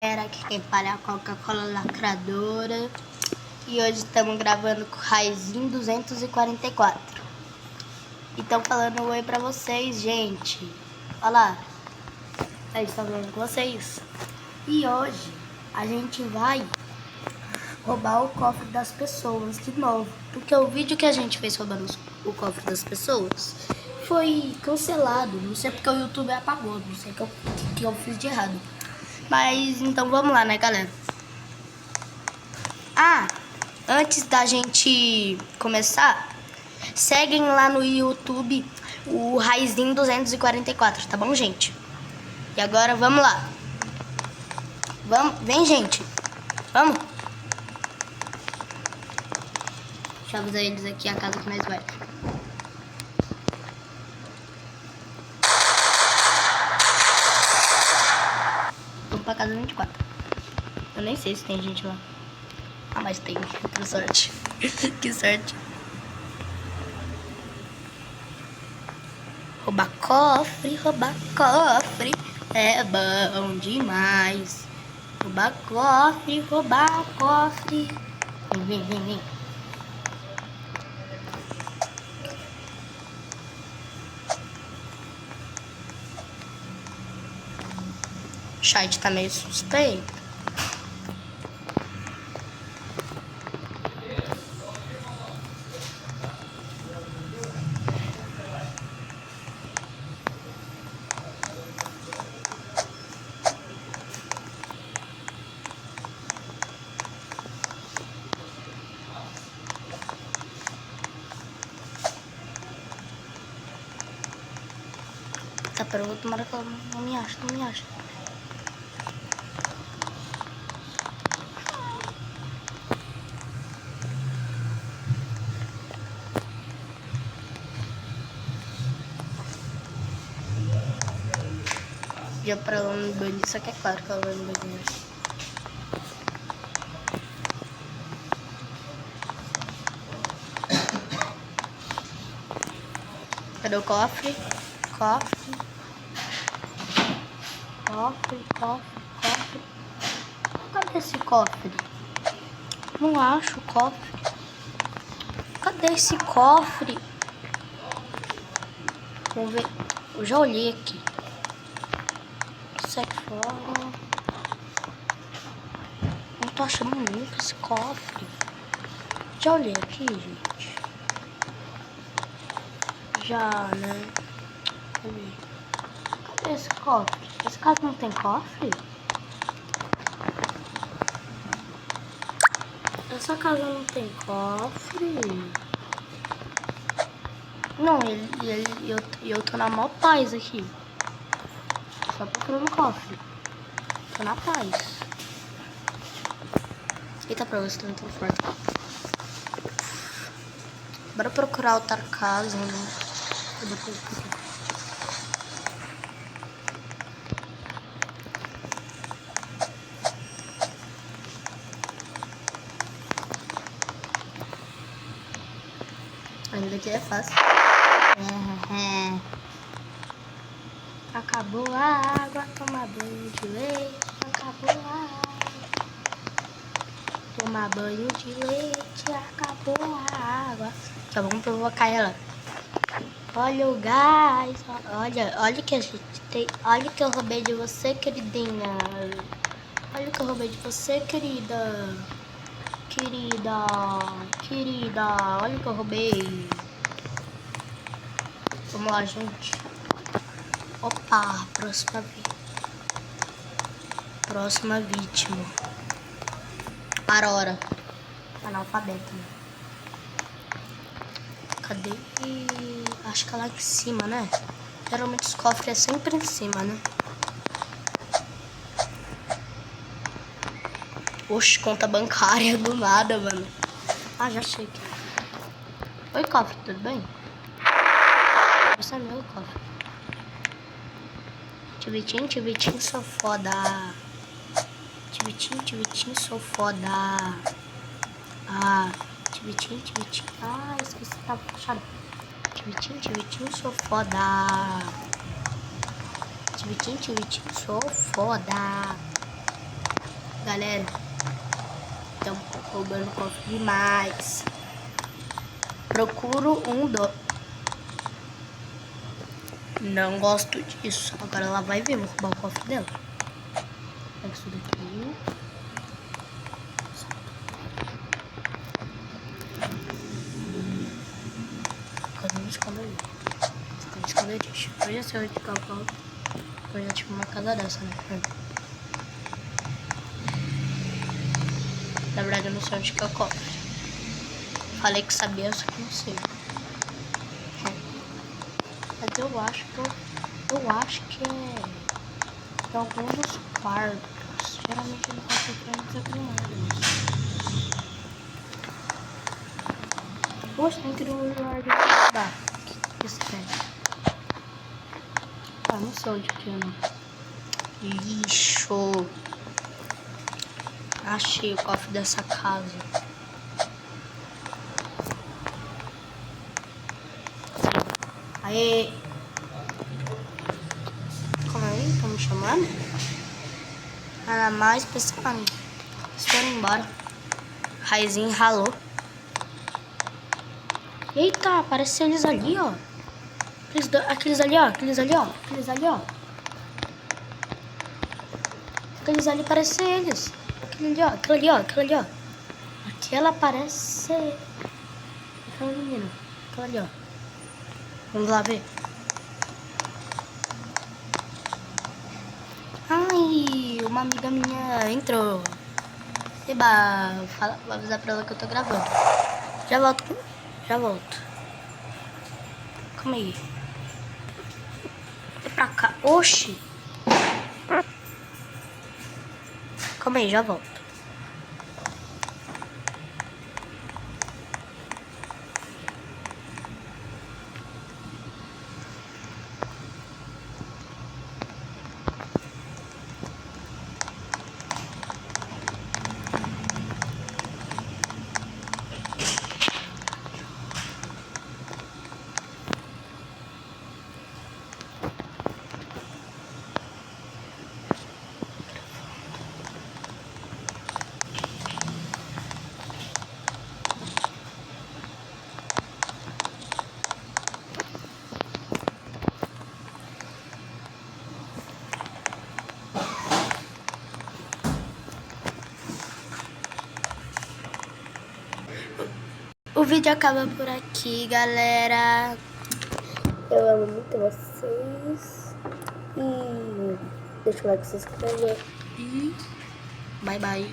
Era aqui quem fala é a Coca-Cola lacradora. E hoje estamos gravando com o Raizinho 244. E estão falando oi pra vocês, gente. Olha lá. A gente tá falando com vocês. E hoje a gente vai roubar o cofre das pessoas de novo. Porque o vídeo que a gente fez roubando o cofre das pessoas foi cancelado. Não sei porque o YouTube apagou. Não sei o que eu fiz de errado. Mas então vamos lá, né, galera? Antes da gente começar, seguem lá no YouTube o Raizinho 244, tá bom, gente? E agora vamos lá. Vem, gente. Vamos. Deixa eu avisar eles aqui a casa que nós vai. Vamos pra casa 24. Eu nem sei se tem gente lá. Ah, mas tem. Que sorte. Que sorte. Roubar cofre é bom demais. Roubar cofre. Vem. O chat tá meio suspeito. Tá para o outro, que ela não me acha. Já pra ela no banheiro, só que é claro que ela vai no banheiro. Cadê o cofre? Cofre. Cadê esse cofre? Não acho o cofre. Cadê esse cofre? Vamos ver. Eu já olhei aqui. Sai fora. Não tô achando nunca esse cofre. Já olhei aqui, gente. Já, né? Cadê esse cofre? Esse caso não tem cofre? Essa casa não tem cofre? Não, eu tô na maior paz aqui. Só procurando cofre. Tô na paz. Eita, pra você não tão forte. Bora procurar outra casa, né? Ainda aqui é fácil. Acabou a água, tomar banho de leite. Acabou a água, tomar banho de leite. Acabou a água. Tá bom, provocar ela. Olha o gás. Olha que a gente tem. Olha que eu roubei de você, queridinha. Olha que eu roubei de você, querida. Querida, olha o que eu roubei. Vamos lá, gente. Opa, próxima vítima. Aurora. Analfabeta, né? Cadê? Acho que é lá em cima, né? Geralmente os cofres é sempre em cima, né? Oxe, conta bancária do nada, mano. Ah, já achei aqui. Oi, cofre, tudo bem? Esse é meu cofre. Tivitinho, sou foda. Tivitinho, sou foda. Tivitinho. Esqueci que tava fechado. Tivitinho, sou foda. Tivitinho, sou foda. galera. Estão roubando cofre demais. Procuro um do... Não gosto disso. Agora ela vai ver, vou roubar o cofre dela. Pega isso daqui. Cadê me esconder ali? Fica escondidinho. Eu já sei onde ficar o cofre. Eu já tive uma casa dessa, né? Na verdade eu não sei onde que é o cofre. Falei que sabia, só que não sei. Mas eu acho que é em algum dos quartos. Geralmente ele passa aqui mas poxa, tem que ir no lugar de guardar. O que você quer? Ah, não sei onde que é não. Lixo. Achei o cofre dessa casa. Aê! Calma aí, estão me chamando? Nada mais pensando. Eles foram embora. Raizinho ralou. Eita, apareceu eles ali, ó. Aqueles ali, ó. Aqueles ali, ó. Aqueles ali, ó. Aqueles ali parecem eles. Aquele ali, ó. Aquele ali, ó. Aquele ali, ó. Aquela parece... Aquela menina. Aquela ali, ó. Vamos lá ver. Ai, uma amiga minha entrou. Eba, vou avisar pra ela que eu tô gravando. Já volto. Já volto. Calma aí. É pra cá. Oxi. Calma aí, já volto. O vídeo acaba por aqui, galera. Eu amo muito vocês. E deixa o like, se inscrever. E bye, bye.